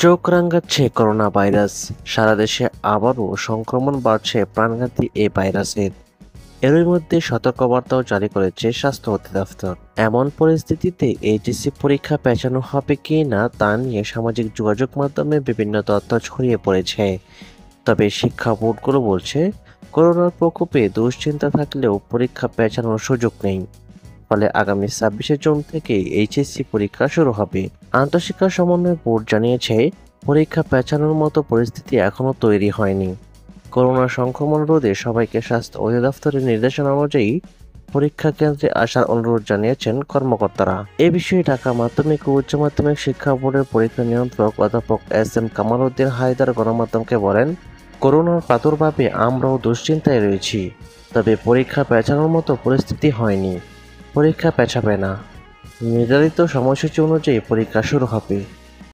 চোখ রাঙাচ্ছে corona virus. সারা দেশে আবারও সংক্রমণ বাড়ছে প্রাণঘাতী এই ভাইরাসের। এরই মধ্যে সতর্কবার্তাও জারি করেছে স্বাস্থ্য অধিদপ্তর। এমন পরিস্থিতিতে এইচএসসি পরীক্ষা পেছানো হবে কি না তা নিয়ে সামাজিক যোগাযোগ মাধ্যমে বিভিন্ন তথ্য ছড়িয়ে পড়েছে। তবে শিক্ষা বোর্ডগুলো বলছে, করোনার প্রকোপে দুশ্চিন্তা থাকলেও পরীক্ষা পেছানোর সুযোগ নেই। ফলে আগামী 26শে জুন থেকে এইচএসসি পরীক্ষা শুরু হবে। আন্তঃশিক্ষা সমন্বয় বোর্ড জানিয়েছে, পরীক্ষা পেছানোর মতো পরিস্থিতি এখনও তৈরি হয়নি। করোনা সংক্রমণ রোধে সবাইকে স্বাস্থ্য অধিদপ্তরের নির্দেশনা অনুযায়ী পরীক্ষা কেন্দ্রে আসার অনুরোধ জানিয়েছেন কর্মকর্তারা। এ বিষয়ে ঢাকা মাধ্যমিক ও উচ্চ মাধ্যমিক শিক্ষা বোর্ডের পরীক্ষা নিয়ন্ত্রক অধ্যাপক এস.এম. কামাল উদ্দিন হায়দার গণমাধ্যমকে বলেন, করোনার প্রাদুর্ভাবে আমরাও দুশ্চিন্তায় রয়েছি, তবে পরীক্ষা পেছানোর মতো পরিস্থিতি হয়নি। পরীক্ষা পেছাবে না, নির্ধারিত সময়সূচি অনুযায়ী পরীক্ষা শুরু হবে।